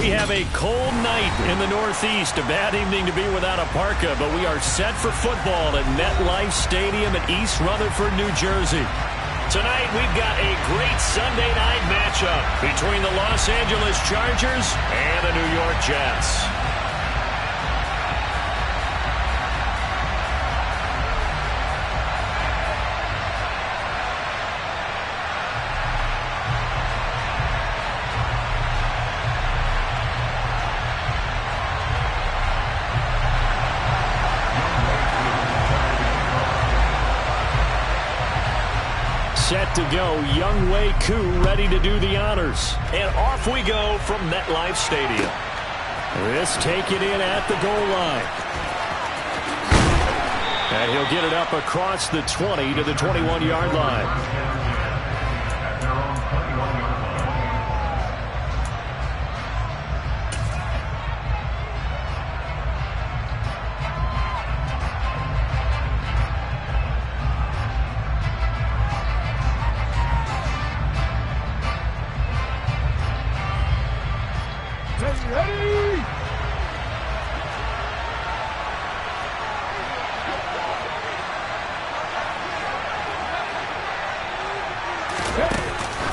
We have a cold night in the Northeast. A bad evening to be without a parka, but we are set for football at MetLife Stadium in East Rutherford, New Jersey. Tonight, we've got a great Sunday night matchup between the Los Angeles Chargers and the New York Jets. Set to go, Young Wei Koo ready to do the honors. And off we go from MetLife Stadium. This taken in at the goal line. And he'll get it up across the 20 to the 21-yard line.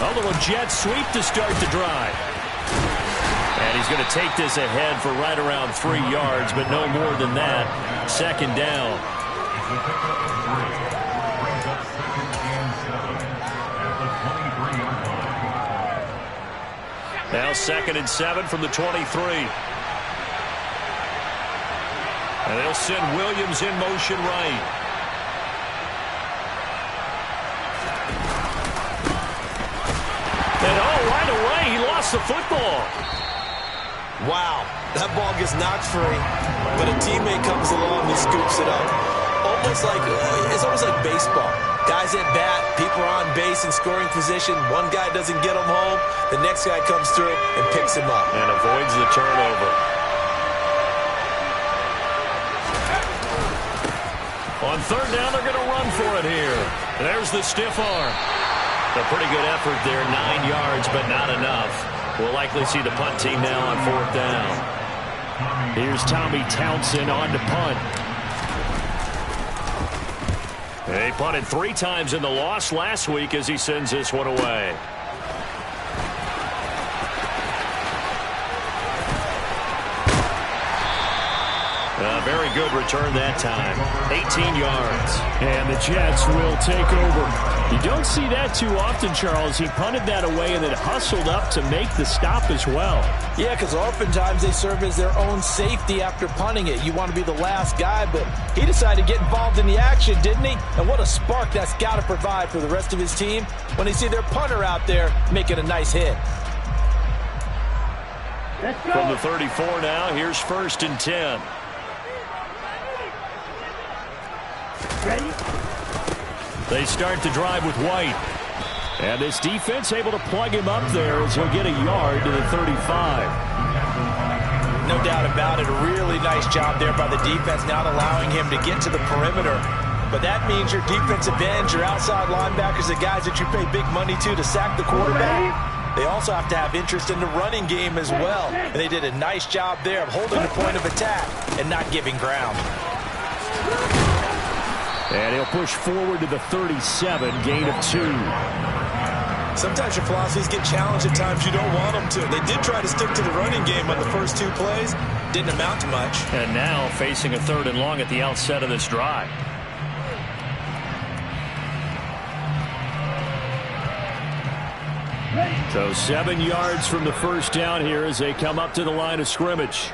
A little jet sweep to start the drive. And he's going to take this ahead for right around 3 yards, but no more than that. Second down. Now 2nd and 7 from the 23. And they'll send Williams in motion right. And right away, he lost the football. Wow, that ball gets knocked free, but a teammate comes along and scoops it up. It's almost like baseball. Guys at bat, people are on base in scoring position. One guy doesn't get him home, the next guy comes through and picks him up. And avoids the turnover. On 3rd down, they're going to run for it here. There's the stiff arm. A pretty good effort there, 9 yards, but not enough. We'll likely see the punt team now on 4th down. Here's Tommy Townsend on to punt. They punted 3 times in the loss last week as he sends this one away. A very good return that time. 18 yards. And the Jets will take over. You don't see that too often, Charles. He punted that away and then hustled up to make the stop as well. Yeah, because oftentimes they serve as their own safety after punting it. You want to be the last guy, but he decided to get involved in the action, didn't he? And what a spark that's got to provide for the rest of his team when they see their punter out there making a nice hit. From the 34 now, here's 1st and 10. Ready? They start the drive with White. And this defense able to plug him up there as he'll get a yard to the 35. No doubt about it. A really nice job there by the defense, not allowing him to get to the perimeter. But that means your defensive ends, your outside linebackers, the guys that you pay big money to sack the quarterback, they also have to have interest in the running game as well. And they did a nice job there of holding the point of attack and not giving ground. And he'll push forward to the 37, gain of 2. Sometimes your philosophies get challenged at times you don't want them to. They did try to stick to the running game on the first 2 plays. Didn't amount to much. And now facing a 3rd and long at the outset of this drive. So 7 yards from the 1st down here as they come up to the line of scrimmage.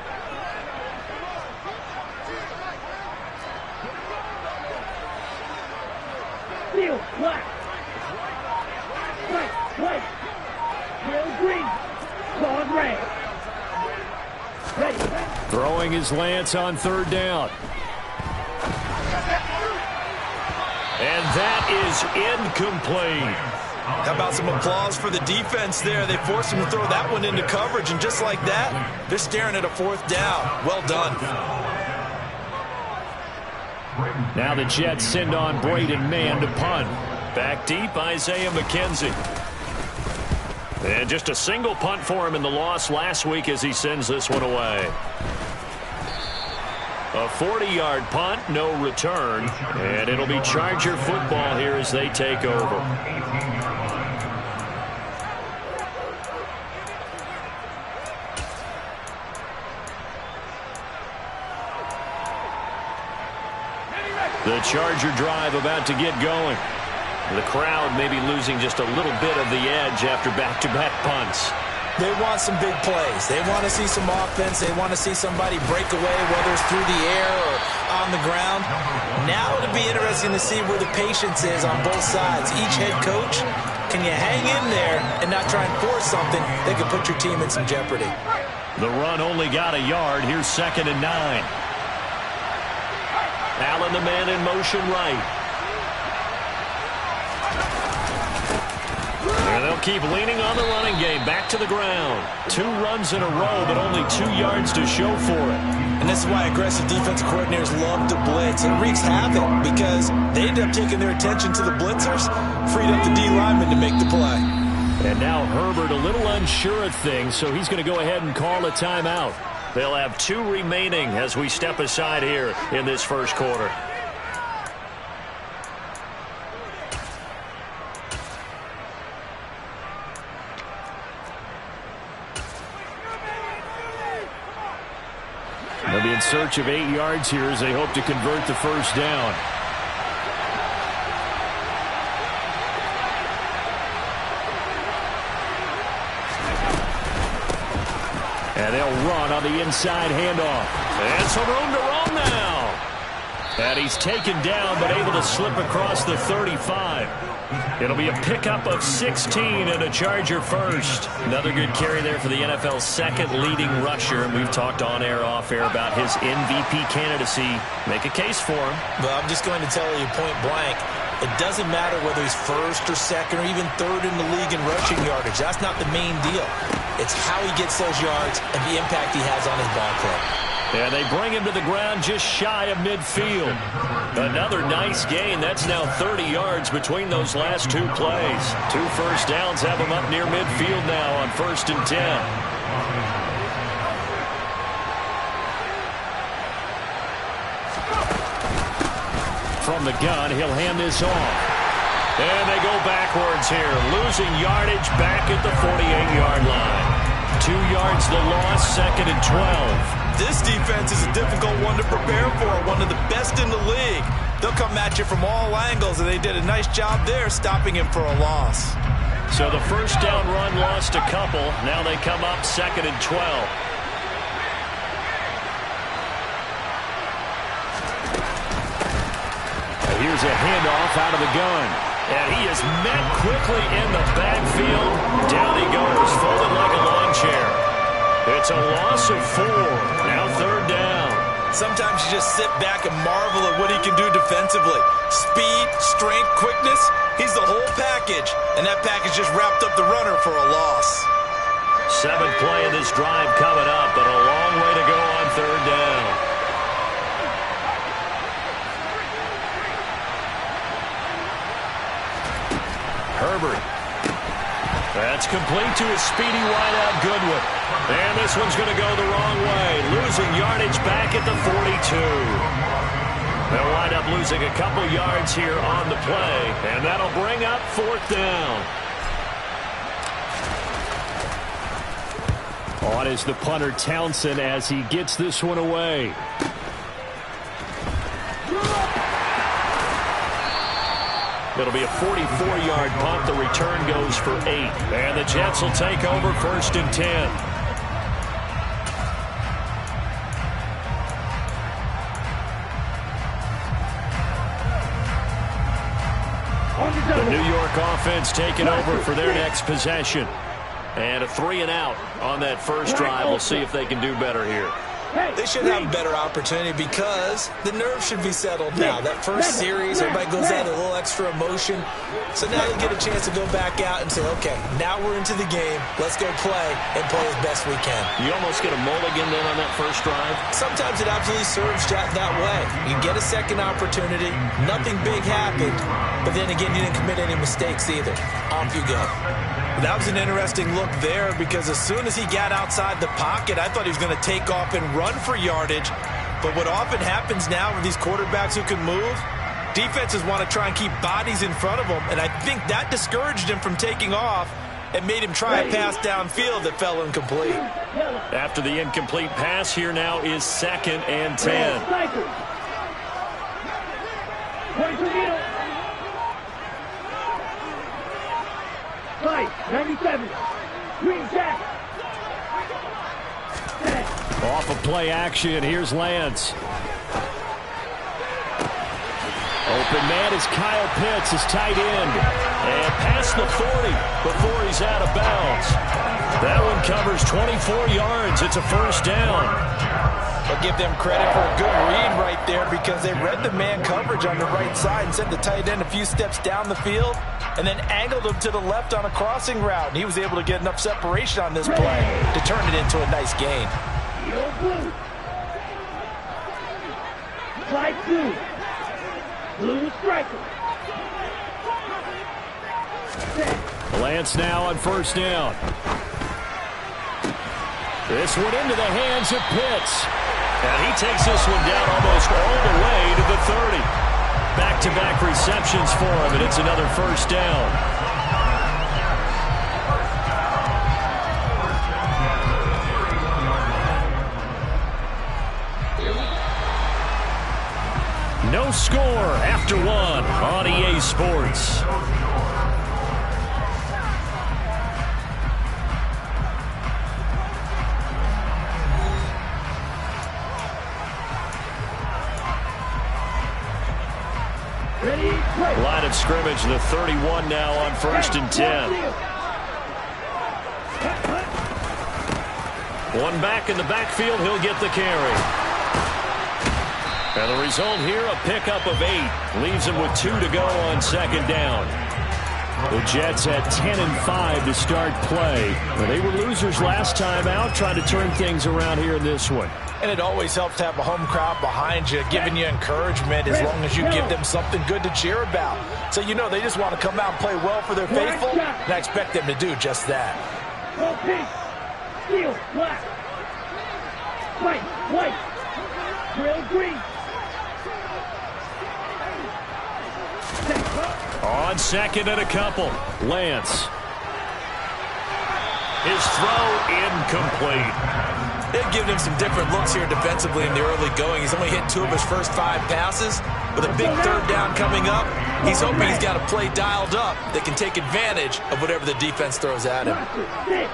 Black. White. Yellow, green. Clawed red. Ready. Throwing his lance on 3rd down. And that is incomplete. How about some applause for the defense there? They forced him to throw that one into coverage, and just like that, they're staring at a 4th down. Well done. Now the Jets send on Braden Mann to punt. Back deep, Isaiah McKenzie. And just a single punt for him in the loss last week as he sends this one away. A 40-yard punt, no return. And it'll be Charger football here as they take over. The Charger drive about to get going. The crowd may be losing just a little bit of the edge after back-to-back punts. They want some big plays. They want to see some offense. They want to see somebody break away, whether it's through the air or on the ground. Now it'll be interesting to see where the patience is on both sides. Each head coach, can you hang in there and not try and force something that could put your team in some jeopardy? The run only got a yard. Here's 2nd and 9. Allen, the man in motion right. And they'll keep leaning on the running game. Back to the ground. 2 runs in a row, but only 2 yards to show for it. And this is why aggressive defensive coordinators love to blitz. It wreaks havoc because they end up taking their attention to the blitzers, freed up the D lineman to make the play. And now Herbert a little unsure of things, so he's going to go ahead and call a timeout. They'll have 2 remaining as we step aside here in this first quarter. They'll be in search of 8 yards here as they hope to convert the first down. And they'll run on the inside handoff. And some room to run now. And he's taken down but able to slip across the 35. It'll be a pickup of 16 and a Charger first. Another good carry there for the NFL's 2nd leading rusher. And we've talked on air, off air about his MVP candidacy. Make a case for him. Well, I'm just going to tell you point blank. It doesn't matter whether he's 1st or 2nd or even 3rd in the league in rushing yardage. That's not the main deal. It's how he gets those yards and the impact he has on his ball club. And they bring him to the ground just shy of midfield. Another nice gain. That's now 30 yards between those last 2 plays. 2 first downs have him up near midfield now on 1st and 10. From the gun, he'll hand this off. And they go backwards here, losing yardage back at the 48-yard line. 2 yards the loss, 2nd and 12. This defense is a difficult one to prepare for, one of the best in the league. They'll come at you from all angles, and they did a nice job there stopping him for a loss. So the first down run lost a couple. Now they come up 2nd and 12. Here's a handoff out of the gun. And he is met quickly in the backfield. Down he goes, folded like a lawn chair. It's a loss of 4. Now 3rd down. Sometimes you just sit back and marvel at what he can do defensively. Speed, strength, quickness. He's the whole package. And that package just wrapped up the runner for a loss. 7th play of this drive coming up, but a long way to go on 3rd down. Herbert. That's complete to his speedy wideout Goodwin. And this one's going to go the wrong way. Losing yardage back at the 42. They'll wind up losing a couple yards here on the play. And that'll bring up 4th down. On is the punter Townsend as he gets this one away. It'll be a 44-yard punt. The return goes for 8. And the Jets will take over 1st and 10. The New York offense taking over for their next possession. And a 3 and out on that first drive. We'll see if they can do better here. They should have a better opportunity because the nerves should be settled now. That first series, everybody goes out with a little extra emotion. So now they get a chance to go back out and say, okay, now we're into the game. Let's go play and play as best we can. You almost get a mulligan then on that first drive? Sometimes it absolutely serves that way. You get a second opportunity. Nothing big happened. But then again, you didn't commit any mistakes either. Off you go. That was an interesting look there because as soon as he got outside the pocket, I thought he was going to take off and run for yardage. But what often happens now with these quarterbacks who can move, defenses want to try and keep bodies in front of them, and I think that discouraged him from taking off and made him try a pass downfield that fell incomplete. After the incomplete pass, here now is 2nd and 10. Right, 97. Green jack. Off of play action, here's Lance. Open man is Kyle Pitts, his tight end. And past the 40 before he's out of bounds. That one covers 24 yards. It's a first down. I'll give them credit for a good read right there because they read the man coverage on the right side and sent the tight end a few steps down the field and then angled him to the left on a crossing route. And he was able to get enough separation on this play to turn it into a nice gain. Blue. Slide 2. Blue striker. Lance now on first down. This one into the hands of Pitts. And he takes this one down almost all the way to the 30. Back-to-back receptions for him, and it's another first down. No score after one on EA Sports. Line of scrimmage, the 31 now on 1st and 10. One back in the backfield, he'll get the carry. And the result here, a pickup of 8. Leaves him with 2 to go on 2nd down. The Jets had 10 and 5 to start play. They were losers last time out, trying to turn things around here in this one. And it always helps to have a home crowd behind you, giving you encouragement as long as you give them something good to cheer about. So you know they just want to come out and play well for their faithful, and I expect them to do just that. Steel, black. White, white. Grill, green. On 2nd and a couple, Lance. His throw incomplete. They've given him some different looks here defensively in the early going. He's only hit 2 of his first 5 passes. With a big 3rd down coming up, he's hoping he's got a play dialed up that can take advantage of whatever the defense throws at him. Hey,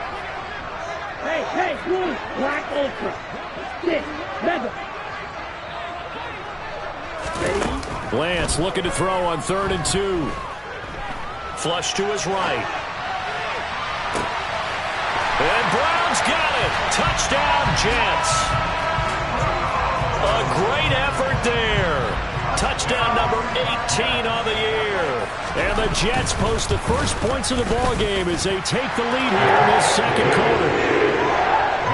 blue, black, ultra. 6, 7. Lance looking to throw on 3rd and 2. Flush to his right. And Brown's got it. Touchdown, Jets. A great effort there. Touchdown number 18 on the year. And the Jets post the first points of the ball game as they take the lead here in this 2nd quarter.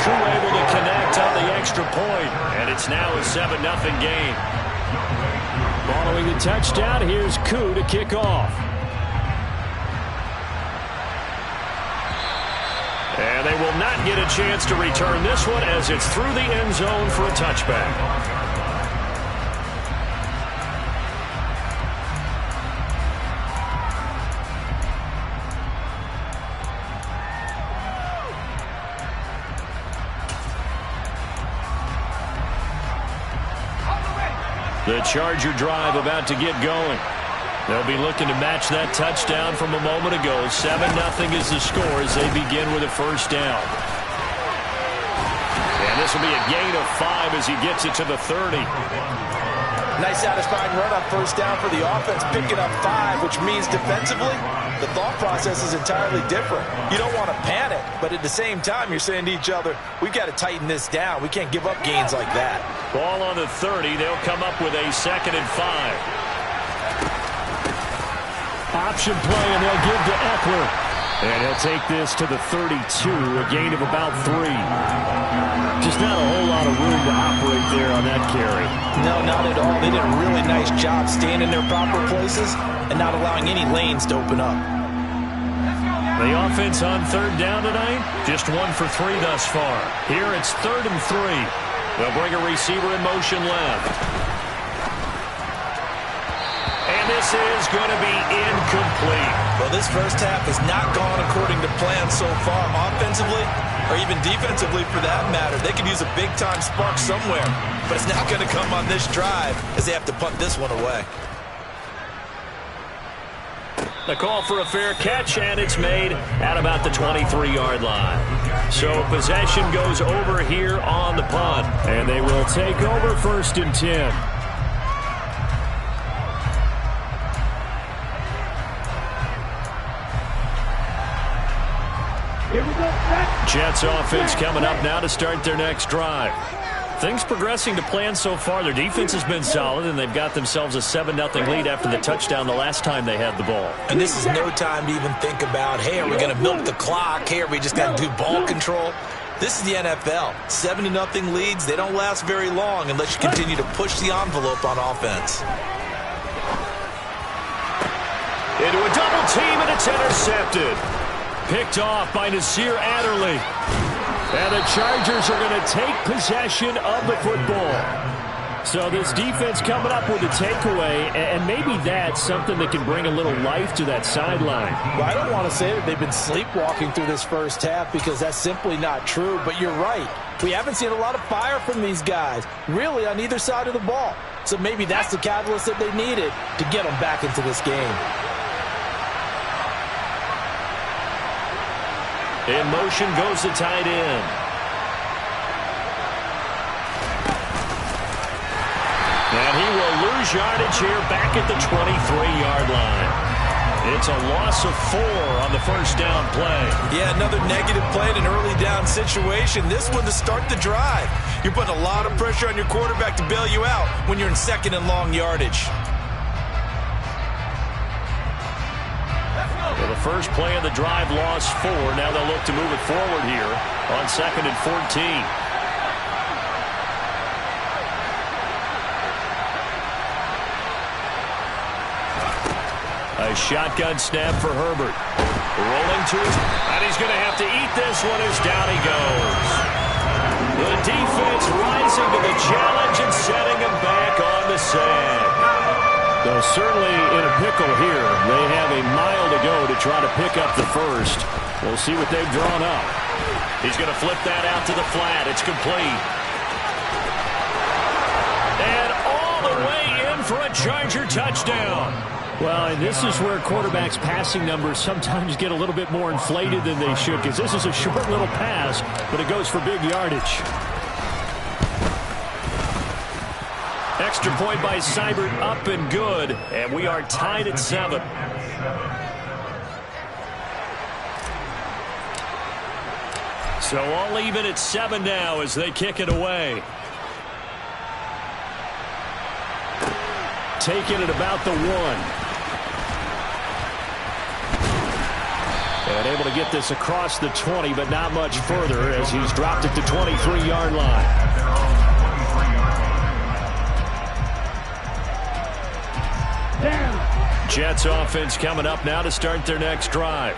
Koo able to connect on the extra point, and it's now a 7-0 game. Following the touchdown, here's Koo to kick off. And they will not get a chance to return this one as it's through the end zone for a touchback. The Charger drive about to get going. They'll be looking to match that touchdown from a moment ago. 7-0 is the score as they begin with a first down. And this will be a gain of 5 as he gets it to the 30. Nice satisfying run on first down for the offense, picking up 5, which means defensively, the thought process is entirely different. You don't want to panic, but at the same time, you're saying to each other, we've got to tighten this down. We can't give up gains like that. Ball on the 30. They'll come up with a 2nd and 5. Option play, and they'll give to Eckler. And he'll take this to the 32, a gain of about 3. Just not a whole lot of room to operate there on that carry. No, not at all. They did a really nice job staying in their proper places and not allowing any lanes to open up. The offense on third down tonight, just 1 for 3 thus far. Here it's 3rd and 3. They'll bring a receiver in motion left. And this is going to be incomplete. Well, this first half has not gone according to plan so far. Offensively, or even defensively for that matter, they could use a big-time spark somewhere. But it's not going to come on this drive as they have to punt this one away. The call for a fair catch, and it's made at about the 23-yard line. So possession goes over here on the punt, and they will take over 1st and 10. Here we go. Jets offense coming up now to start their next drive. Things progressing to plan so far. Their defense has been solid, and they've got themselves a 7-0 lead after the touchdown the last time they had the ball. And this is no time to even think about, hey, are we going to milk the clock? Hey, are we just going to do ball control? This is the NFL. 7-0 leads, they don't last very long unless you continue to push the envelope on offense. Into a double team, and it's intercepted. Picked off by Nasir Adderley. And the Chargers are going to take possession of the football. So this defense coming up with a takeaway, and maybe that's something that can bring a little life to that sideline. Well, I don't want to say that they've been sleepwalking through this first half because that's simply not true, but you're right. We haven't seen a lot of fire from these guys, really on either side of the ball. So maybe that's the catalyst that they needed to get them back into this game. In motion goes the tight end. And he will lose yardage here back at the 23-yard line. It's a loss of 4 on the first down play. Yeah, another negative play in an early down situation. This one to start the drive. You're putting a lot of pressure on your quarterback to bail you out when you're in 2nd and long yardage. Well, the first play of the drive lost 4. Now they'll look to move it forward here on 2nd and 14. A shotgun snap for Herbert. Rolling to it, and he's going to have to eat this one as down he goes. The defense rising to the challenge and setting him back on the sand. Though certainly in a pickle here. They have a mile to go to try to pick up the first. We'll see what they've drawn up. He's going to flip that out to the flat. It's complete. And all the way in for a Charger touchdown. Well, and this is where quarterbacks' passing numbers sometimes get a little bit more inflated than they should, because this is a short little pass, but it goes for big yardage. Extra point by Seibert, up and good, and we are tied at 7. So all even at 7 now as they kick it away. Taking it about the 1. And able to get this across the 20, but not much further as he's dropped at the 23-yard line. Jets offense coming up now to start their next drive.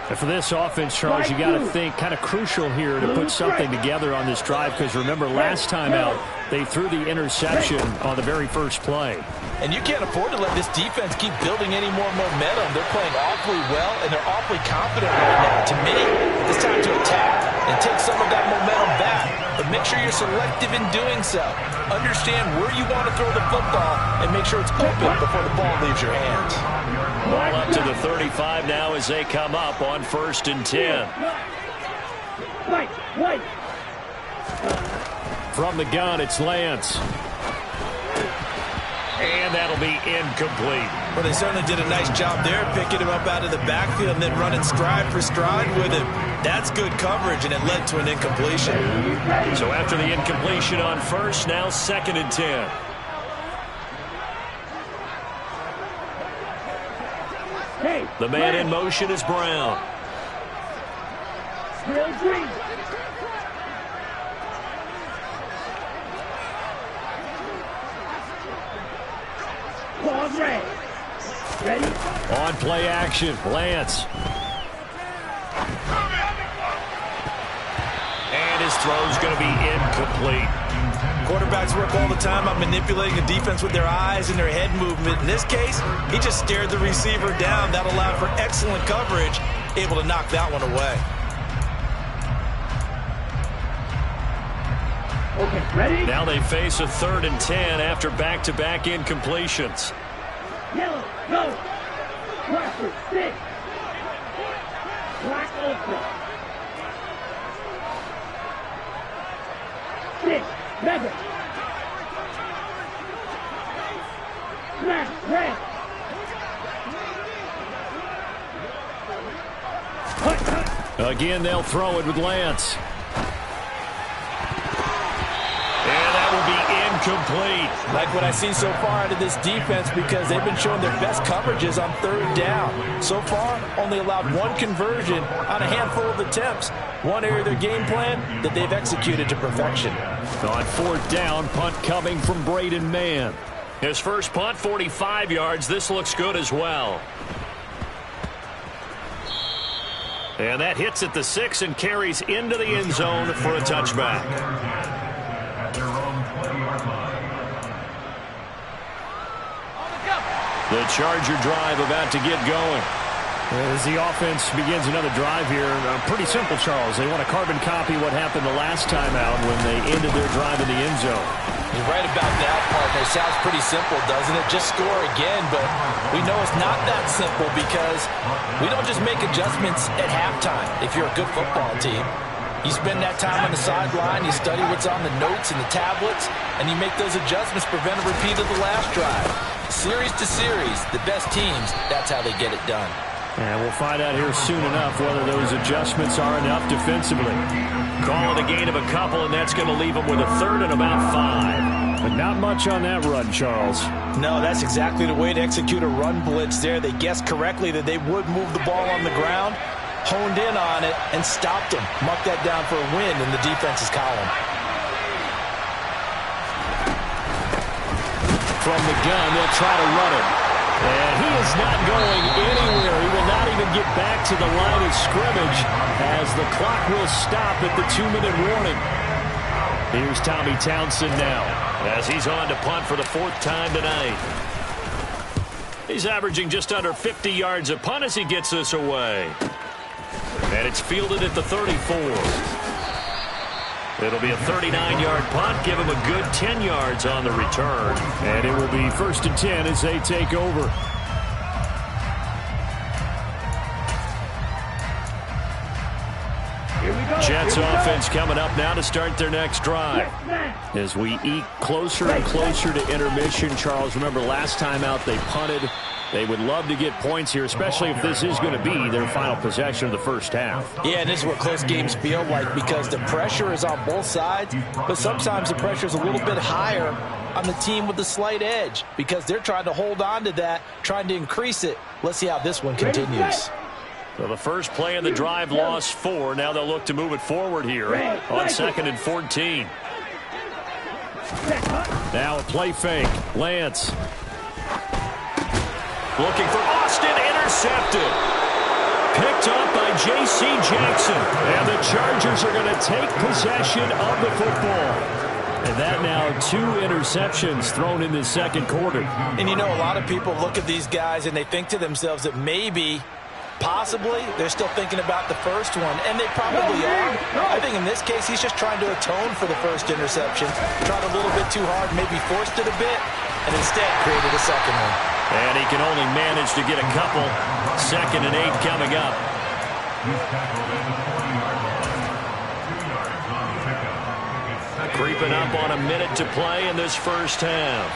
And for this offense, Charles, you got to think kind of crucial here to put something together on this drive, because remember last time out they threw the interception on the very first play. And you can't afford to let this defense keep building any more momentum. They're playing awfully well, and they're awfully confident right now. To me, it's time to attack and take some of that momentum back. But make sure you're selective in doing so. Understand where you want to throw the football and make sure it's open before the ball leaves your hands. Ball up to the 35 now as they come up on 1st and 10. Wait. From the gun, it's Lance. And that'll be incomplete. Well, they certainly did a nice job there, picking him up out of the backfield and then running stride for stride with him. That's good coverage, and it led to an incompletion. So after the incompletion on 1st, now 2nd and 10. The man in motion is Brown. Real green. Pause red. Ready? On play action, Lance. throw's going to be incomplete. Quarterbacks work all the time on manipulating the defense with their eyes and their head movement. In this case, he just stared the receiver down. That allowed for excellent coverage, able to knock that one away. Okay, ready? Now they face a 3rd and 10 after back-to-back incompletions. Yellow, go. Pressure, 6. Black ultra. 6, mega. Smash, red. Again, they'll throw it with Lance. And that will be incomplete. Like what I've seen so far out of this defense because they've been showing their best coverages on 3rd down. So far, only allowed 1 conversion on a handful of attempts. One area of their game plan that they've executed to perfection. On 4th down, punt coming from Braden Mann. His first punt, 45 yards. This looks good as well. And that hits at the 6 and carries into the end zone for a touchback. The Charger drive about to get going. As the offense begins another drive here, pretty simple, Charles. They want to carbon copy what happened the last time out when they ended their drive in the end zone. You're right about that, partner. Sounds pretty simple, doesn't it? Just score again, but we know it's not that simple because we don't just make adjustments at halftime if you're a good football team. You spend that time on the sideline, you study what's on the notes and the tablets, and you make those adjustments, prevent a repeat of the last drive. Series to series, the best teams, that's how they get it done. And we'll find out here soon enough whether those adjustments are enough defensively. Call it a gain of a couple, and that's going to leave them with a 3rd and about 5. But not much on that run, Charles. No, that's exactly the way to execute a run blitz there. They guessed correctly that they would move the ball on the ground, honed in on it, and stopped them. Marked that down for a win in the defense's column. From the gun, they'll try to run it. And he is not going anywhere. He will not even get back to the line of scrimmage as the clock will stop at the 2-minute warning. Here's Tommy Townsend now as he's on to punt for the 4th time tonight. He's averaging just under 50 yards a punt as he gets this away. And it's fielded at the 34. It'll be a 39-yard punt. Give him a good 10 yards on the return. And it will be 1st and 10 as they take over. Here we go. Jets Here we offense coming up now to start their next drive. As we eke closer and closer to intermission, Charles, remember last time out they punted. They would love to get points here, especially if this is going to be their final possession of the first half. Yeah, and this is what close games feel like because the pressure is on both sides, but sometimes the pressure is a little bit higher on the team with the slight edge because they're trying to hold on to that, trying to increase it. Let's see how this one continues. So the first play of the drive lost 4. Now they'll look to move it forward here on 2nd and 14. Now a play fake. Lance. Looking for Austin, intercepted. Picked up by J.C. Jackson. And the Chargers are going to take possession of the football. And that now 2 interceptions thrown in the 2nd quarter. And you know, a lot of people look at these guys and they think to themselves that maybe, possibly, they're still thinking about the first one. And they probably are. I think in this case, he's just trying to atone for the first interception. Tried a little bit too hard, maybe forced it a bit, and instead created a second one. And he can only manage to get a couple. 2nd and 8 coming up. Creeping up on a minute to play in this first half.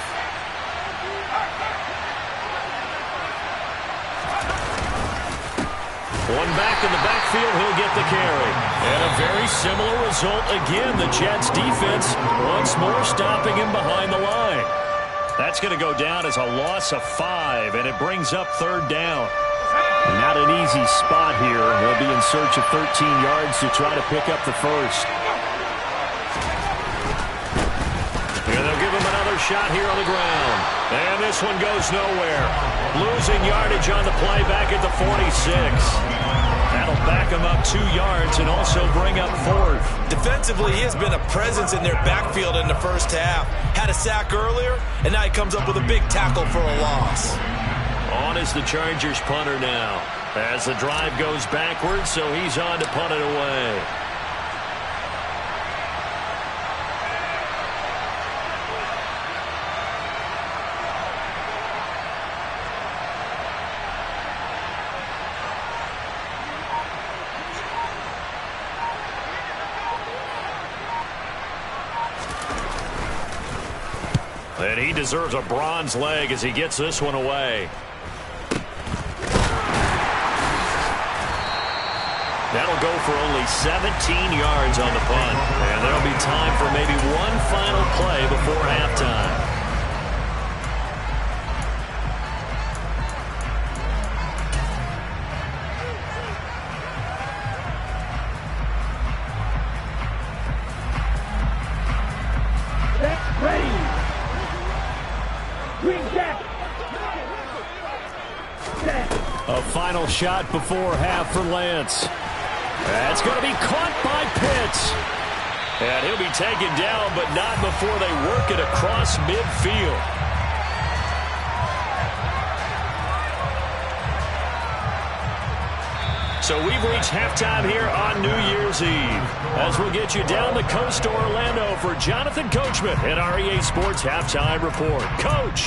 One back in the backfield, he'll get the carry. And a very similar result again. The Jets defense once more stopping him behind the line. That's going to go down as a loss of 5, and it brings up 3rd down. Not an easy spot here. They'll be in search of 13 yards to try to pick up the first. And they'll give him another shot here on the ground. And this one goes nowhere. Losing yardage on the play back at the 46. That'll back him up 2 yards and also bring up 4th. Defensively, he has been a presence in their backfield in the first half. Had a sack earlier, and now he comes up with a big tackle for a loss. On is the Chargers punter now. As the drive goes backwards, so he's on to punt it away. And he deserves a bronze leg as he gets this one away. That'll go for only 17 yards on the punt. And there'll be time for maybe one final play before halftime. A final shot before half for Lance. That's going to be caught by Pitts. And he'll be taken down, but not before they work it across midfield. So we've reached halftime here on New Year's Eve. As we'll get you down the coast to Orlando for Jonathan Coachman at our EA Sports Halftime Report. Coach.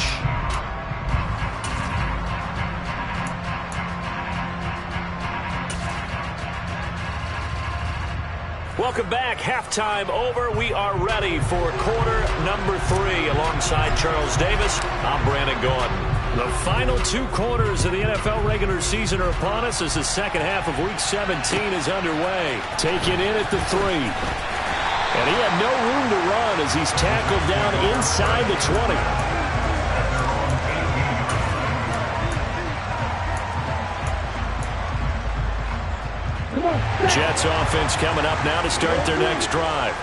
Welcome back. Halftime over. We are ready for quarter number 3. Alongside Charles Davis, I'm Brandon Gordon. The final 2 quarters of the NFL regular season are upon us as the second half of Week 17 is underway. Taken in at the 3. And he had no room to run as he's tackled down inside the 20. Jets offense coming up now to start their next drive.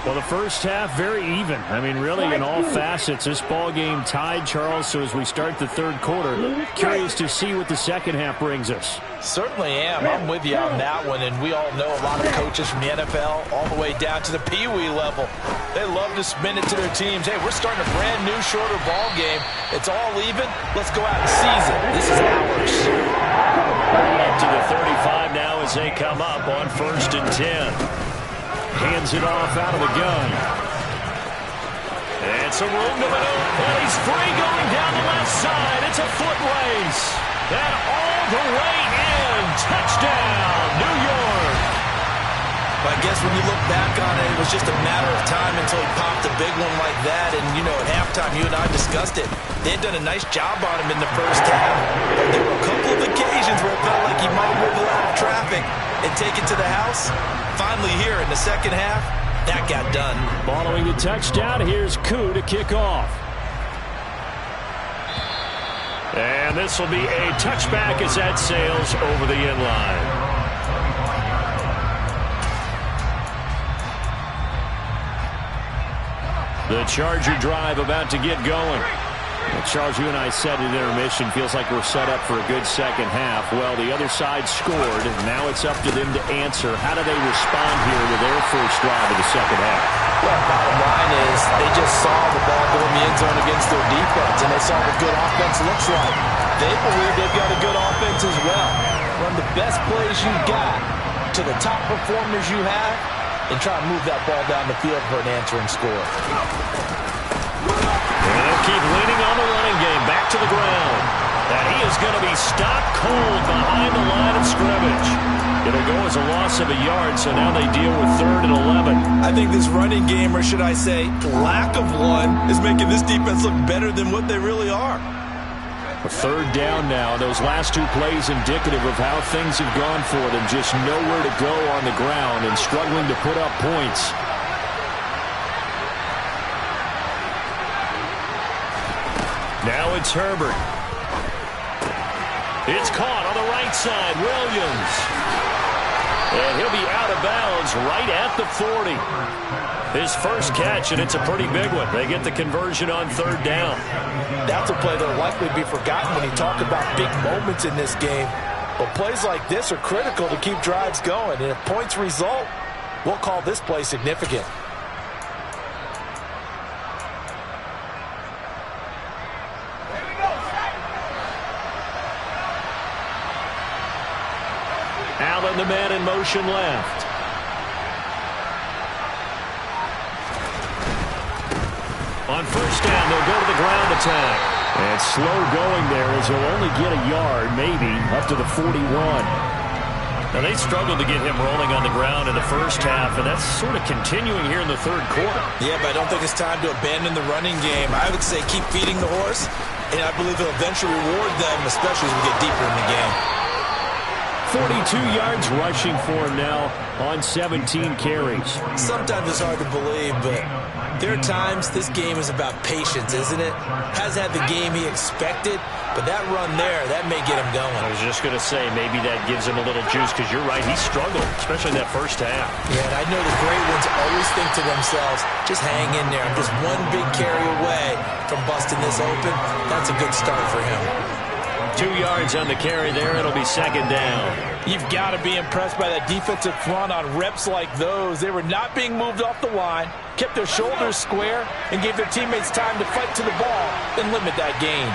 Well, the first half, very even. I mean, really, in all facets, this ball game tied, Charles. So as we start the third quarter, curious to see what the second half brings us. Certainly am. I'm with you on that one. And we all know a lot of coaches from the NFL all the way down to the Pee Wee level. They love to spin it to their teams. Hey, we're starting a brand new, shorter ball game. It's all even. Let's go out and seize it. This is ours. Up to the 35 now as they come up on 1st and 10. Hands it off out of the gun. And some room to maneuver. And he's free going down the left side. It's a foot race. And all the way in. Touchdown, New York. I guess when you look back on it, it was just a matter of time until he popped a big one like that. And, you know, at halftime, you and I discussed it. They had done a nice job on him in the first half. But there were a couple of occasions where it felt like he might wiggle out of traffic and take it to the house. Finally here in the second half, that got done. Following the touchdown, here's Koo to kick off. And this will be a touchback as that sails over the end line. The Charger drive about to get going. Well, Charles, you and I said at intermission, feels like we're set up for a good second half. Well, the other side scored, and now it's up to them to answer. How do they respond here with their first drive of the second half? Well, bottom line is they just saw the ball go in the end zone against their defense, and they saw what good offense looks like. They believe they've got a good offense as well. Run the best plays you've got to the top performers you have, and try to move that ball down the field for an answering score. And they'll keep leaning on the running game. Back to the ground. And he is going to be stopped cold behind the line of scrimmage. It'll go as a loss of a yard, so now they deal with 3rd and 11. I think this running game, or should I say lack of one, is making this defense look better than what they really are. A 3rd down now. Those last 2 plays indicative of how things have gone for them. Just nowhere to go on the ground and struggling to put up points. Now it's Herbert. It's caught on the right side. Williams. And he'll be out of bounds right at the 40. His first catch, and it's a pretty big one. They get the conversion on 3rd down. That's a play that will likely be forgotten when you talk about big moments in this game. But plays like this are critical to keep drives going. And if points result, we'll call this play significant. Allen, the man in motion left. On first down, they'll go to the ground attack. And slow going there as he'll only get a yard, maybe, up to the 41. Now, they struggled to get him rolling on the ground in the first half, and that's sort of continuing here in the third quarter. Yeah, but I don't think it's time to abandon the running game. I would say keep feeding the horse, and I believe it'll eventually reward them, especially as we get deeper in the game. 42 yards rushing for him now on 17 carries. Sometimes it's hard to believe, but there are times this game is about patience, isn't it? Hasn't had the game he expected, but that run there, that may get him going. I was just going to say, maybe that gives him a little juice, because you're right, he struggled, especially in that first half. Yeah, and I know the great ones always think to themselves, just hang in there. I'm just one big carry away from busting this open. That's a good start for him. 2 yards on the carry there. It'll be second down. You've got to be impressed by that defensive front on reps like those. They were not being moved off the line, kept their shoulders square, and gave their teammates time to fight to the ball and limit that gain.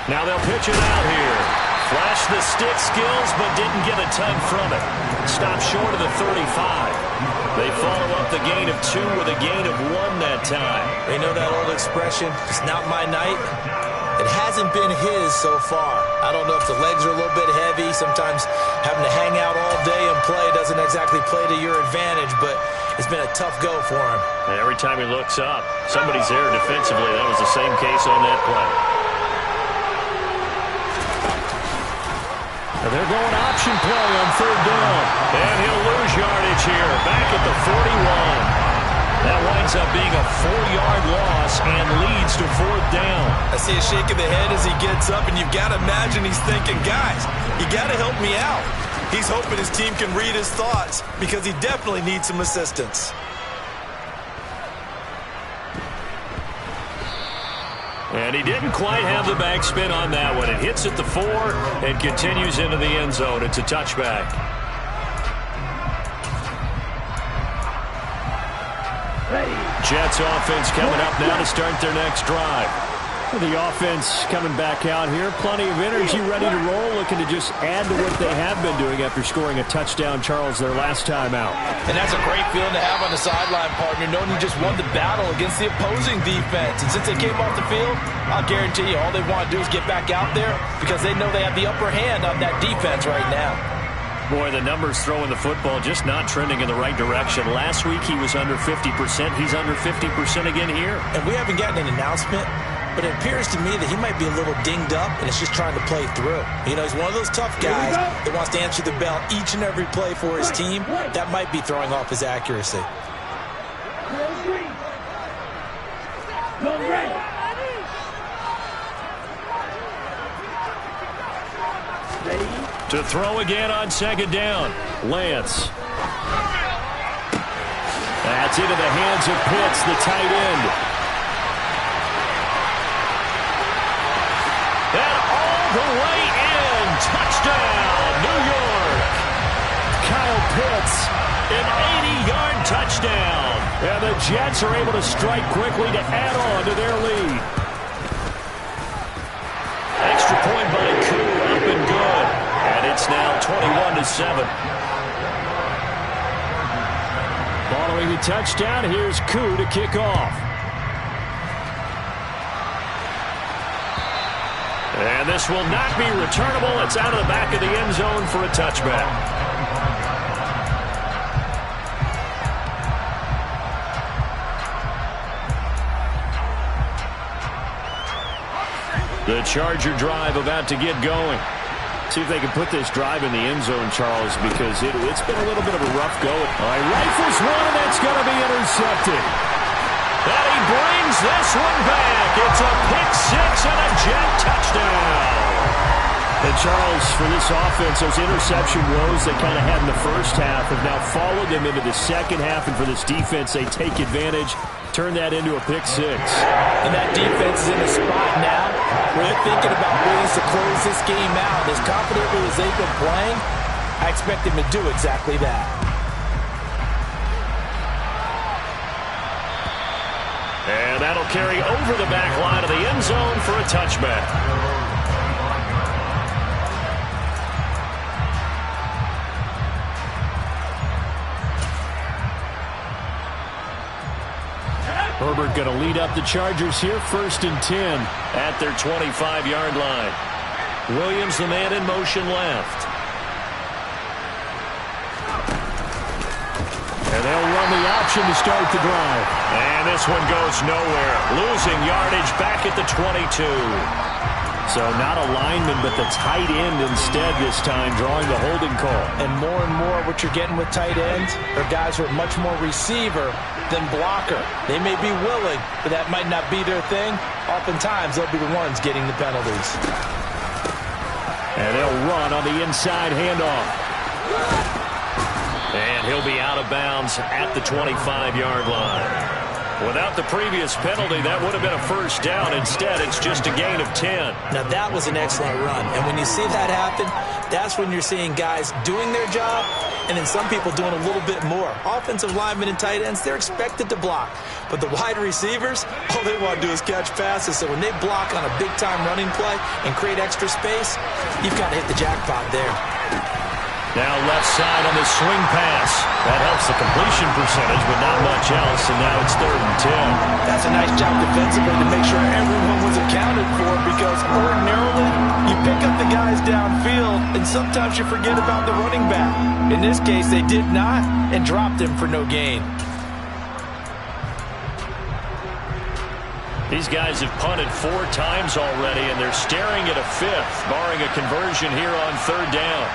Now they'll pitch it out here. Flashed the stick skills, but didn't get a ton from it. Stopped short of the 35. They follow up the gain of 2 with a gain of 1 that time. They know that old expression, it's not my night. It hasn't been his so far. I don't know if the legs are a little bit heavy. Sometimes having to hang out all day and play doesn't exactly play to your advantage, but it's been a tough go for him. And every time he looks up, somebody's there defensively. That was the same case on that play. They're going option play on third down. And he'll lose yardage here. Back at the 41. That winds up being a 4-yard loss and leads to fourth down. I see a shake of the head as he gets up, and you've got to imagine he's thinking, guys, you got to help me out. He's hoping his team can read his thoughts because he definitely needs some assistance. And he didn't quite have the backspin on that one. It hits at the 4 and continues into the end zone. It's a touchback. Jets offense coming up now to start their next drive. The offense coming back out here. Plenty of energy, ready to roll, looking to just add to what they have been doing after scoring a touchdown, Charles, their last time out. And that's a great feeling to have on the sideline, partner, knowing you just won the battle against the opposing defense. And since they came off the field, I'll guarantee you all they want to do is get back out there because they know they have the upper hand on that defense right now. Boy, the numbers throwing the football just not trending in the right direction. Last week he was under 50%. He's under 50% again here. And we haven't gotten an announcement, but it appears to me that he might be a little dinged up and it's just trying to play through. You know, he's one of those tough guys that wants to answer the bell each and every play for his team. That might be throwing off his accuracy. To throw again on second down. Lance. That's into the hands of Pitts, the tight end. And all the way in. Touchdown, New York. Kyle Pitts, an 80-yard touchdown. And the Jets are able to strike quickly to add on to their lead. Extra point by Koo, up and good. And it's now 21-7. Following the touchdown, here's Koo to kick off. And this will not be returnable. It's out of the back of the end zone for a touchback. The Charger drive about to get going. See if they can put this drive in the end zone, Charles, because it's been a little bit of a rough go. All right, rifles one, and that's going to be intercepted. And he brings this one back. It's a pick six and a Jet touchdown. And Charles, for this offense, those interception woes they kind of had in the first half have now followed them into the second half. And for this defense, they take advantage, turn that into a pick six. And that defense is in a spot now where they're thinking about ways to close this game out. As confidently as they've been playing, I expect them to do exactly that. And that'll carry over the back line of the end zone for a touchback. Herbert going to lead up the Chargers here, 1st and 10 at their 25-yard line. Williams, the man in motion left. And they'll run the option to start the drive. And this one goes nowhere. Losing yardage back at the 22. So not a lineman, but the tight end instead this time, drawing the holding call. And more what you're getting with tight ends are guys who are much more receiver than blocker. They may be willing, but that might not be their thing. Oftentimes, they'll be the ones getting the penalties. And they'll run on the inside handoff. And he'll be out of bounds at the 25-yard line. Without the previous penalty, that would have been a first down. Instead, it's just a gain of 10. Now, that was an excellent run. And when you see that happen, that's when you're seeing guys doing their job and then some people doing a little bit more. Offensive linemen and tight ends, they're expected to block. But the wide receivers, all they want to do is catch passes. So when they block on a big-time running play and create extra space, you've got to hit the jackpot there. Now left side on this swing pass. That helps the completion percentage, but not much else, and now it's 3rd and 10. That's a nice job defensively to make sure everyone was accounted for, because ordinarily you pick up the guys downfield, and sometimes you forget about the running back. In this case, they did not, and dropped him for no gain. These guys have punted 4 times already, and they're staring at a 5th, barring a conversion here on 3rd down.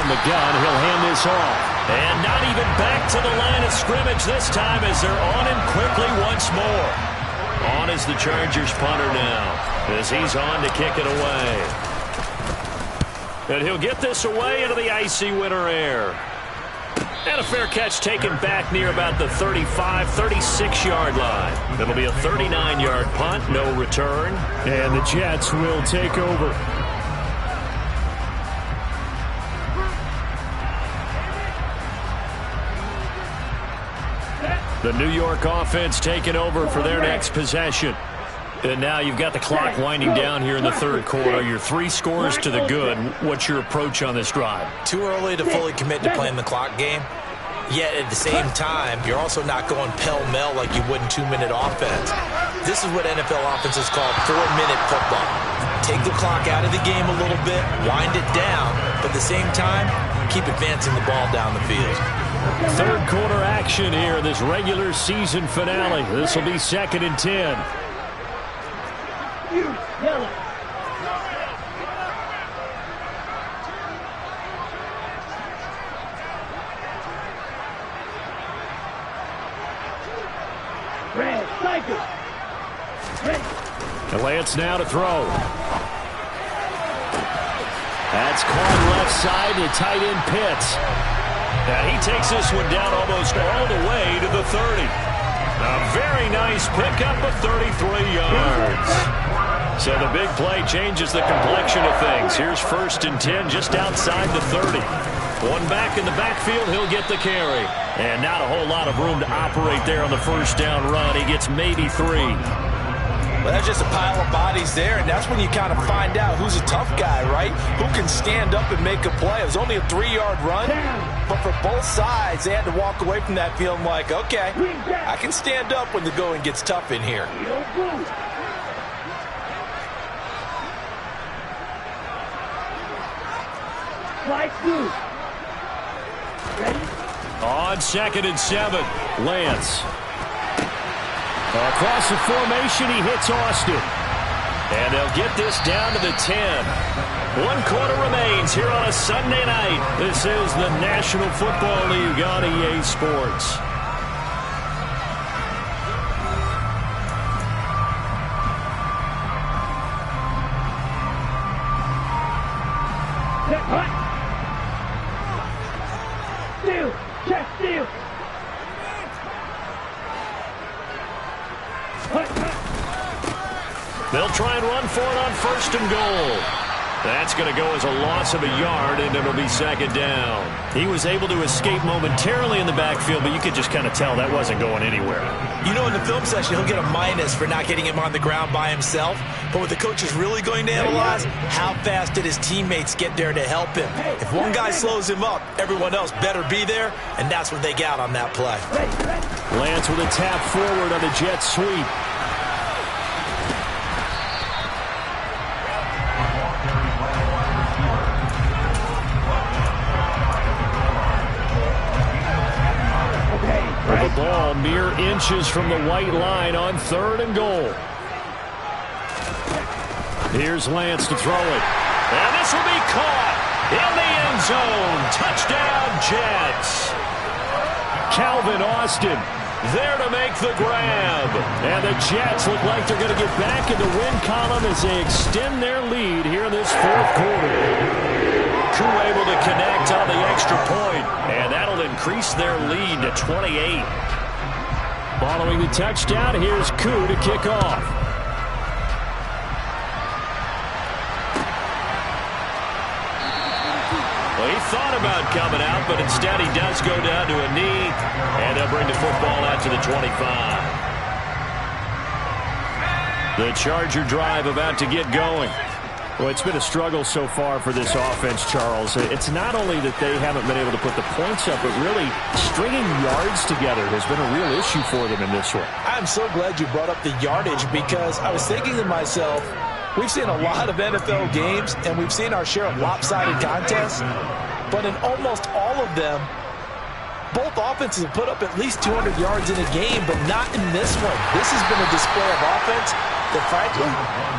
The gun, he'll hand this off. And not even back to the line of scrimmage this time as they're on him quickly once more. On is the Chargers punter now as he's on to kick it away. And he'll get this away into the icy winter air. And a fair catch taken back near about the 35, 36-yard line. It'll be a 39-yard punt, no return. And the Jets will take over. The New York offense taking over for their next possession. And now you've got the clock winding down here in the 3rd quarter. Your 3 scores to the good. What's your approach on this drive? Too early to fully commit to playing the clock game. Yet at the same time, you're also not going pell-mell like you would in 2-minute offense. This is what NFL offenses call 4-minute football. Take the clock out of the game a little bit, wind it down, but at the same time, keep advancing the ball down the field. 3rd quarter action here in this regular season finale. This will be 2nd and 10. Yellow. Red, cycle. Red. And Lance now to throw. That's caught left side to tight end Pitts. Now he takes this one down almost all the way to the 30. A very nice pickup of 33 yards. So the big play changes the complexion of things. Here's 1st and 10 just outside the 30. One back in the backfield, he'll get the carry. And not a whole lot of room to operate there on the 1st down run. He gets maybe 3. Well, that's just a pile of bodies there, and that's when you kind of find out who's a tough guy, right? Who can stand up and make a play. It was only a 3-yard run, but for both sides, they had to walk away from that feeling like, okay, I can stand up when the going gets tough in here. On 2nd and 7, Lance. Across the formation, he hits Austin. And they'll get this down to the 10. 1 quarter remains here on a Sunday night. This is the National Football League on EA Sports. Set, hut. Steal. Check, steal. Hut, hut. They'll try and run for it on 1st and goal. That's going to go as a loss of a yard, and it'll be 2nd down. He was able to escape momentarily in the backfield, but you could just kind of tell that wasn't going anywhere. You know, in the film session, he'll get a minus for not getting him on the ground by himself. But what the coach is really going to analyze, how fast did his teammates get there to help him? If one guy slows him up, everyone else better be there, and that's what they got on that play. Lance with a tap forward on the jet sweep. The ball mere inches from the white line on 3rd and goal. Here's Lance to throw it. And this will be caught in the end zone. Touchdown, Jets. Calvin Austin there to make the grab. And the Jets look like they're going to get back in the win column as they extend their lead here in this 4th quarter. Koo able to connect on the extra point, and that'll increase their lead to 28. Following the touchdown, here's Koo to kick off. Well, he thought about coming out, but instead he does go down to a knee, and they'll bring the football out to the 25. The Charger drive about to get going. Well, it's been a struggle so far for this offense, Charles. It's not only that they haven't been able to put the points up, but really stringing yards together has been a real issue for them in this one. I'm so glad you brought up the yardage because I was thinking to myself, we've seen a lot of NFL games, and we've seen our share of lopsided contests, but in almost all of them, both offenses have put up at least 200 yards in a game, but not in this one. This has been a display of offense that, frankly,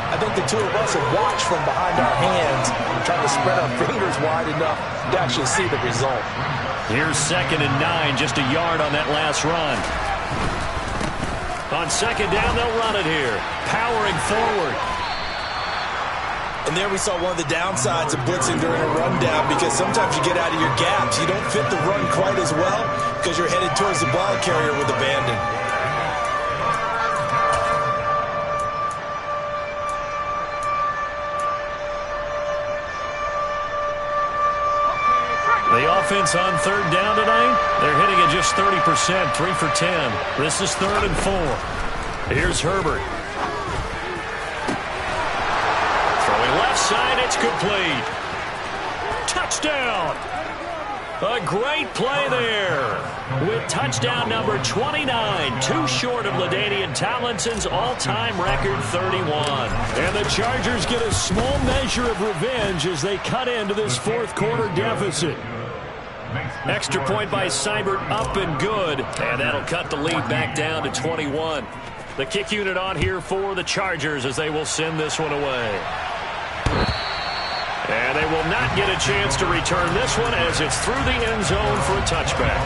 I think the two of us have watched from behind our hands, trying to spread our fingers wide enough to actually see the result. Here's 2nd and 9, just a yard on that last run. On 2nd down, they'll run it here, powering forward. And there we saw one of the downsides of blitzing during a rundown, because sometimes you get out of your gaps. You don't fit the run quite as well because you're headed towards the ball carrier with abandon. The offense on 3rd down tonight, they're hitting at just 30%, 3 for 10. This is 3rd and 4. Here's Herbert. Throwing left side, it's complete. Touchdown! A great play there with touchdown number 29, too short of LaDainian Tomlinson's all-time record 31. And the Chargers get a small measure of revenge as they cut into this 4th quarter deficit. Extra point by Seibert, up and good, and that'll cut the lead back down to 21. The kick unit on here for the Chargers as they will send this one away. And they will not get a chance to return this one as it's through the end zone for a touchback.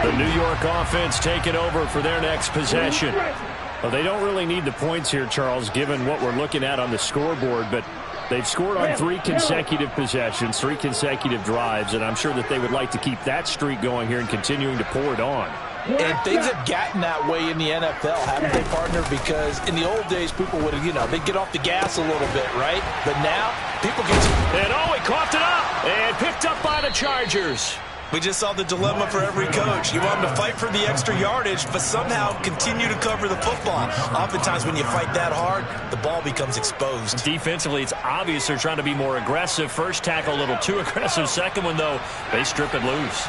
The New York offense taking over for their next possession. Well, they don't really need the points here, Charles, given what we're looking at on the scoreboard, but they've scored on 3 consecutive possessions, 3 consecutive drives, and I'm sure that they would like to keep that streak going here and continuing to pour it on. And things have gotten that way in the NFL, haven't they, partner? Because in the old days, people would have, they'd get off the gas a little bit, right? But now, people get... And he coughed it up and picked up by the Chargers. We just saw the dilemma for every coach. You want them to fight for the extra yardage, but somehow continue to cover the football. Oftentimes when you fight that hard, the ball becomes exposed. Defensively, it's obvious they're trying to be more aggressive. First tackle a little too aggressive. Second one, though, they strip it loose.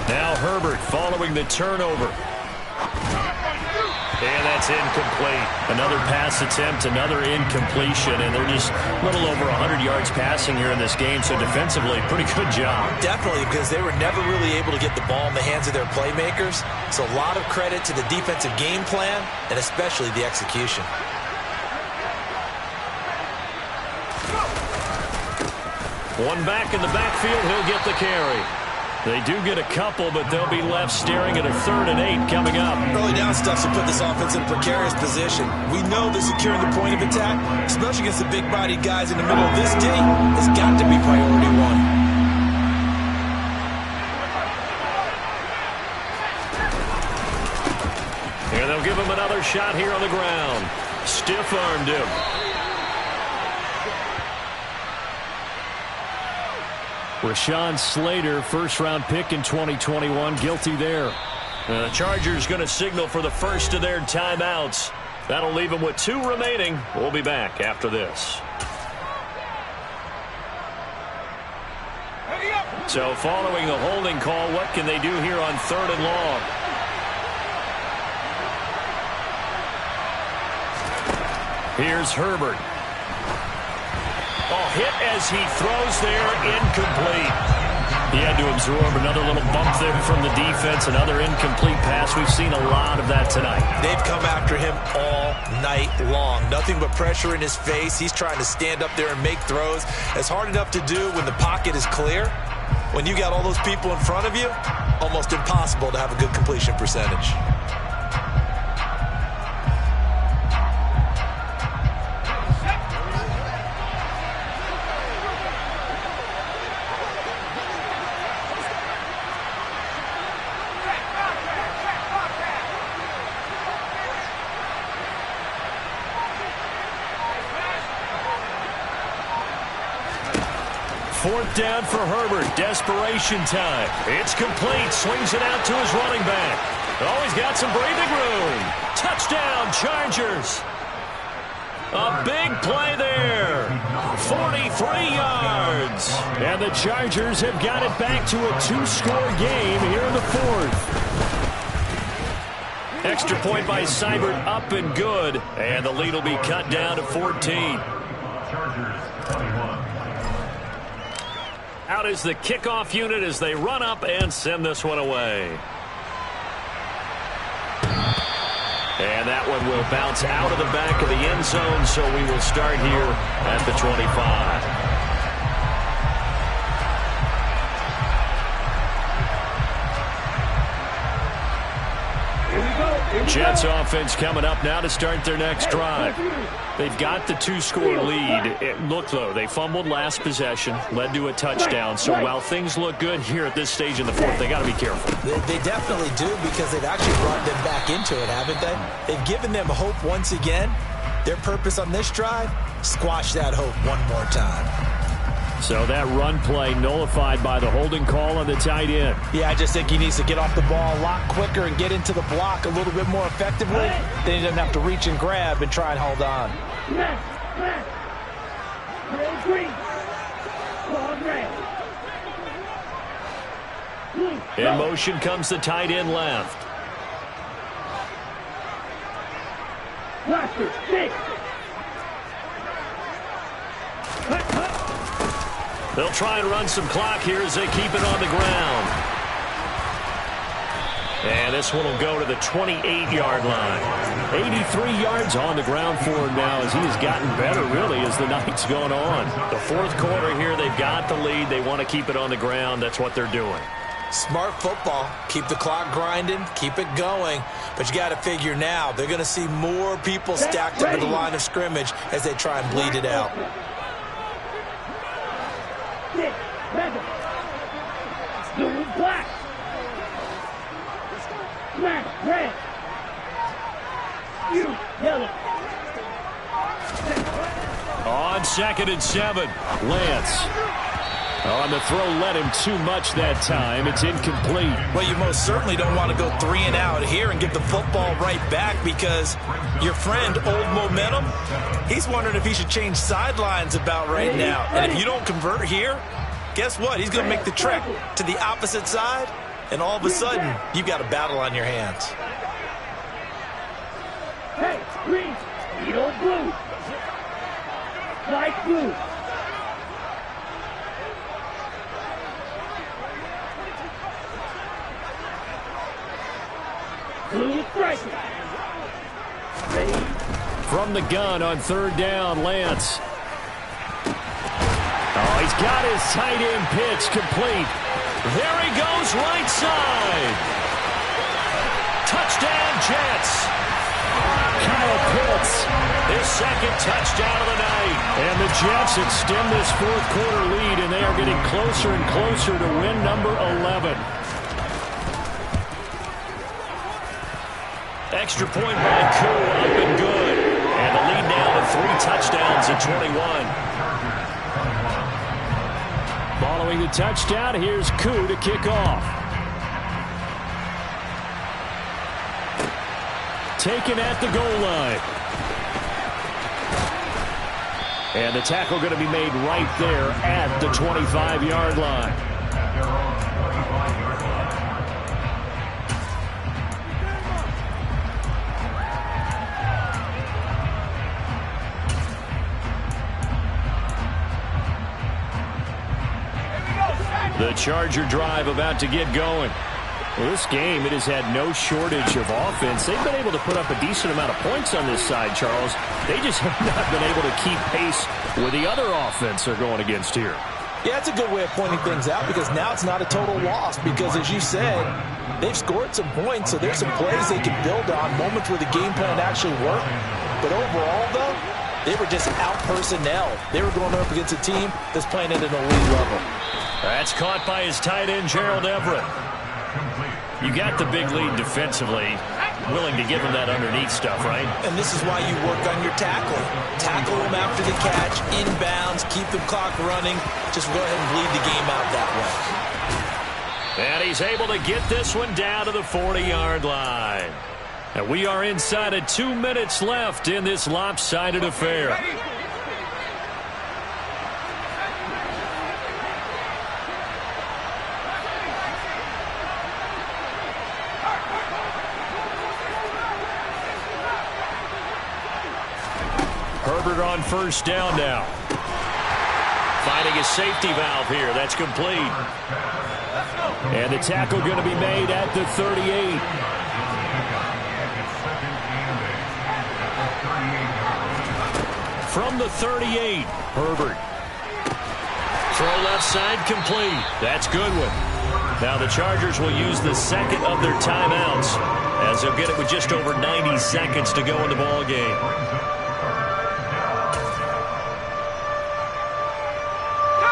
Now Herbert following the turnover. And that's incomplete. Another pass attempt, another incompletion, and they're just a little over 100 yards passing here in this game, so defensively, pretty good job. Definitely, because they were never really able to get the ball in the hands of their playmakers, so a lot of credit to the defensive game plan, and especially the execution. One back in the backfield, he'll get the carry. They do get a couple, but they'll be left staring at a 3rd and 8 coming up. Early down stuff should put this offense in a precarious position. We know that securing the point of attack, especially against the big-bodied guys in the middle of this D, has got to be priority one. And they'll give him another shot here on the ground. Stiff-armed him. Rashawn Slater, first-round pick in 2021, guilty there. The Chargers going to signal for the first of their timeouts. That'll leave them with 2 remaining. We'll be back after this. So following the holding call, what can they do here on 3rd and long? Here's Herbert. Oh, hit as he throws there, incomplete. He had to absorb another little bump there from the defense, another incomplete pass. We've seen a lot of that tonight. They've come after him all night long. Nothing but pressure in his face. He's trying to stand up there and make throws. It's hard enough to do when the pocket is clear. When you got all those people in front of you, almost impossible to have a good completion percentage. Fourth down for Herbert. Desperation time. It's complete. Swings it out to his running back. Oh, he's got some breathing room. Touchdown, Chargers. A big play there. 43 yards. And the Chargers have got it back to a 2-score game here in the 4th. Extra point by Seibert, up and good. And the lead will be cut down to 14. Out is the kickoff unit as they run up and send this one away. And that one will bounce out of the back of the end zone, so we will start here at the 25. Jets offense coming up now to start their next drive. They've got the 2-score lead. Look, though, they fumbled last possession, led to a touchdown. So while things look good here at this stage in the 4th, they got to be careful. They definitely do, because they've actually brought them back into it, haven't they? They've given them hope once again. Their purpose on this drive, squash that hope one more time. So that run play nullified by the holding call on the tight end. Yeah, I just think he needs to get off the ball a lot quicker and get into the block a little bit more effectively. Then he doesn't have to reach and grab and try and hold on. In motion comes the tight end left. They'll try and run some clock here as they keep it on the ground. And this one will go to the 28-yard line. 83 yards on the ground for him now as he has gotten better, really, as the night's going on. The 4th quarter here, they've got the lead. They want to keep it on the ground. That's what they're doing. Smart football. Keep the clock grinding. Keep it going. But you got to figure now, they're going to see more people stacked up at the line of scrimmage as they try and bleed it out. Black. Smash red. You yellow. On 2nd and 7, Lance. On the throw, led him too much that time. It's incomplete. Well, you most certainly don't want to go 3 and out here and give the football right back, because your friend, Old Momentum, he's wondering if he should change sidelines about right now. And if you don't convert here, guess what? He's going to make the trek to the opposite side, and all of a sudden, you've got a battle on your hands. blue. Light blue. Blue striker. Ready. From the gun on third down, Lance. Oh, he's got his tight end pitch complete. There he goes, right side. Touchdown, Jets. Kyle Pitts, his second touchdown of the night. And the Jets extend this fourth quarter lead, and they are getting closer and closer to win number 11. Extra point by Koo, up and good. And the lead now to 3 touchdowns at 21. Following the touchdown, here's Koo to kick off. Taken at the goal line. And the tackle going to be made right there at the 25-yard line. The Charger drive about to get going. Well, this game, it has had no shortage of offense. They've been able to put up a decent amount of points on this side, Charles. They just have not been able to keep pace with the other offense they're going against here. Yeah, it's a good way of pointing things out because now it's not a total loss because, as you said, they've scored some points, so there's some plays they can build on, moments where the game plan actually worked. But overall, though, they were just out-personnel. They were going up against a team that's playing at an elite level. That's caught by his tight end, Gerald Everett. You got the big lead defensively. Willing to give him that underneath stuff, right? And this is why you work on your tackling. Tackle them after the catch, inbounds, keep the clock running. Just go ahead and bleed the game out that way. And he's able to get this one down to the 40-yard line. And we are inside of 2 minutes left in this lopsided affair. Herbert on first down now. Finding a safety valve here. That's complete. And the tackle going to be made at the 38. From the 38, Herbert. Throw left side complete. That's good one. Now the Chargers will use the second of their timeouts as they'll get it with just over 90 seconds to go in the ball game.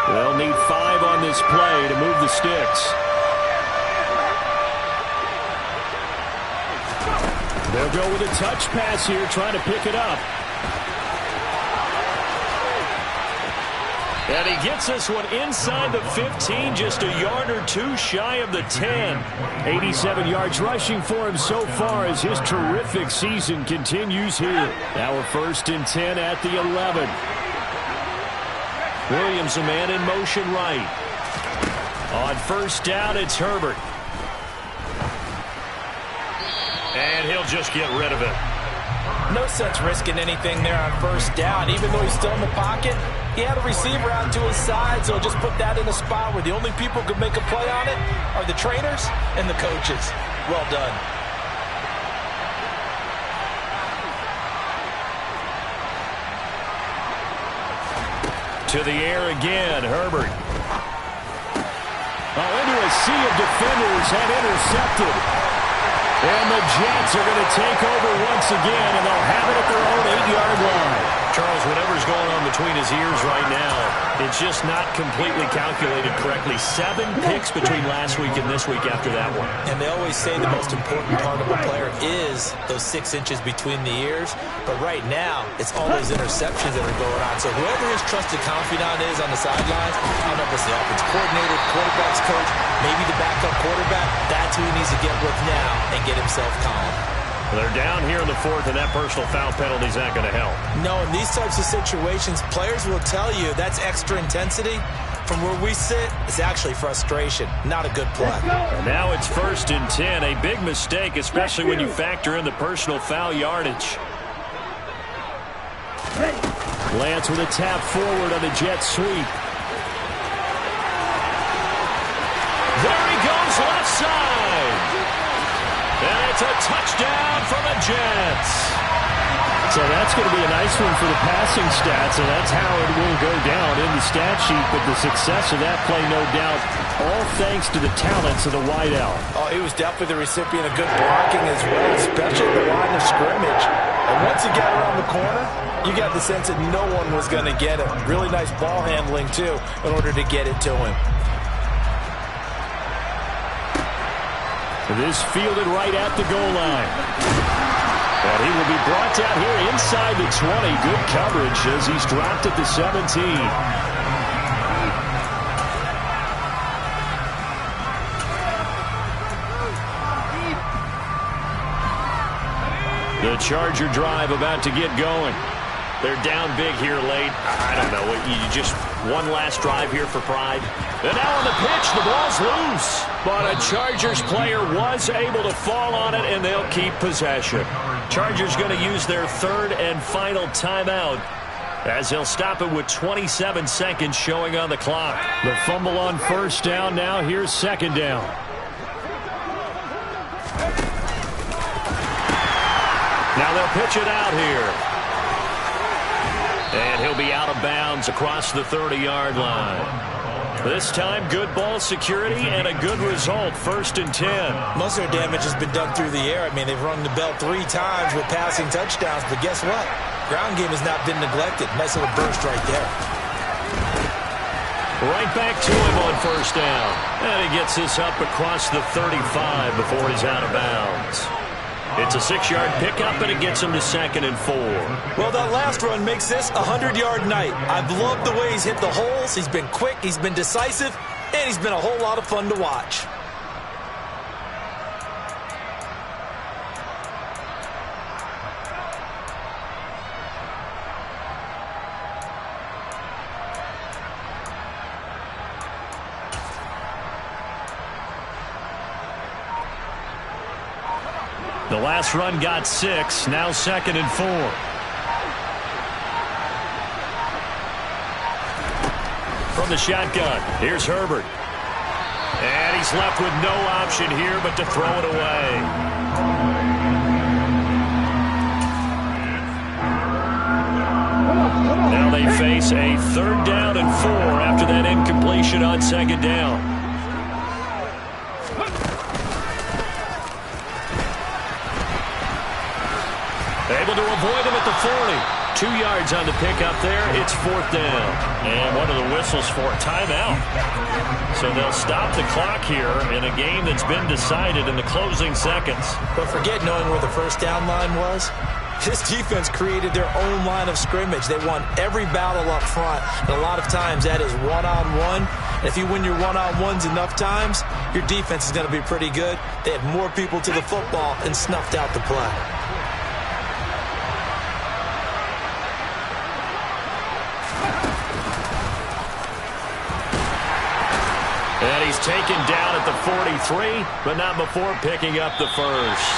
They'll need 5 on this play to move the sticks. They'll go with a touch pass here, trying to pick it up. And he gets this one inside the 15, just a yard or two shy of the 10. 87 yards rushing for him so far as his terrific season continues here. Now we're first and 10 at the 11. Williams, a man in motion right. On first down, it's Herbert. And he'll just get rid of it. No sense risking anything there on first down. Even though he's still in the pocket, he had a receiver out to his side, so just put that in a spot where the only people who could make a play on it are the trainers and the coaches. Well done. To the air again, Herbert. Oh, into a sea of defenders and intercepted. And the Jets are going to take over once again, and they'll have it at their own 8-yard line. Charles, whatever's going on between his ears right now, it's just not completely calculated correctly. 7 picks between last week and this week after that one. And they always say the most important part of a player is those 6 inches between the ears. But right now, it's all those interceptions that are going on. So whoever his trusted confidant is on the sidelines, I don't know if it's the offensive coordinator, quarterback's coach, maybe the backup quarterback, that's who he needs to get with now and get himself calm. They're down here in the 4th, and that personal foul penalty is not going to help. No, in these types of situations, players will tell you that's extra intensity. From where we sit, it's actually frustration, not a good play. And now it's first and 10, a big mistake, especially when you factor in the personal foul yardage. Lance with a tap forward on the jet sweep. There he goes, left side. And it's a touchdown for the Jets. So that's going to be a nice one for the passing stats, and that's how it will go down in the stat sheet. But the success of that play, no doubt, all thanks to the talents of the wideout. Oh, he was definitely the recipient of good blocking as well, especially at the line of scrimmage. And once he got around the corner, you got the sense that no one was going to get him. Really nice ball handling, too, in order to get it to him. This fielded right at the goal line. And he will be brought down here inside the 20. Good coverage as he's dropped at the 17. The Charger drive about to get going. They're down big here late. I don't know. You just one last drive here for pride. And now on the pitch, the ball's loose. But a Chargers player was able to fall on it, and they'll keep possession. Chargers going to use their third and final timeout as they'll stop it with 27 seconds showing on the clock. The fumble on first down. Now here's second down. Now they'll pitch it out here. And he'll be out of bounds across the 30-yard line. This time, good ball security and a good result, 1st and 10. Most of their damage has been done through the air. I mean, they've rung the bell 3 times with passing touchdowns, but guess what? Ground game has not been neglected. Nice little burst right there. Right back to him on first down. And he gets this up across the 35 before he's out of bounds. It's a 6-yard pickup, and it gets him to 2nd and 4. Well, that last run makes this a 100-yard night. I've loved the way he's hit the holes. He's been quick, he's been decisive, and he's been a whole lot of fun to watch. The last run got 6, now 2nd and 4. From the shotgun, here's Herbert. And he's left with no option here but to throw it away. Now they face a 3rd down and 4 after that incompletion on 2nd down. Able to avoid him at the 40. 2 yards on the pickup there. It's 4th down. And one of the whistles for a timeout. So they'll stop the clock here in a game that's been decided in the closing seconds. But forget knowing where the first down line was. This defense created their own line of scrimmage. They won every battle up front. And a lot of times that is one-on-one. And if you win your one-on-ones enough times, your defense is going to be pretty good. They had more people to the football and snuffed out the play. And he's taken down at the 43, but not before picking up the first.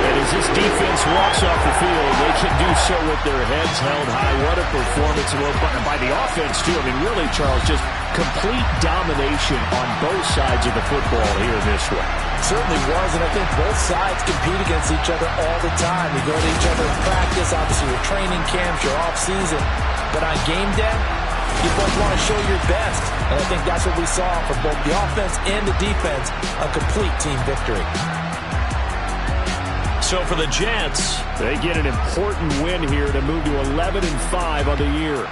And as this defense walks off the field, they can do so with their heads held high. What a performance by the offense, too. I mean, really, Charles, just complete domination on both sides of the football here this way. Certainly was, and I think both sides compete against each other all the time. You go to each other in practice, obviously your training camps, your off-season. But on game day, you both want to show your best. And I think that's what we saw from both the offense and the defense, a complete team victory. So for the Jets, they get an important win here to move to 11-5 on the year.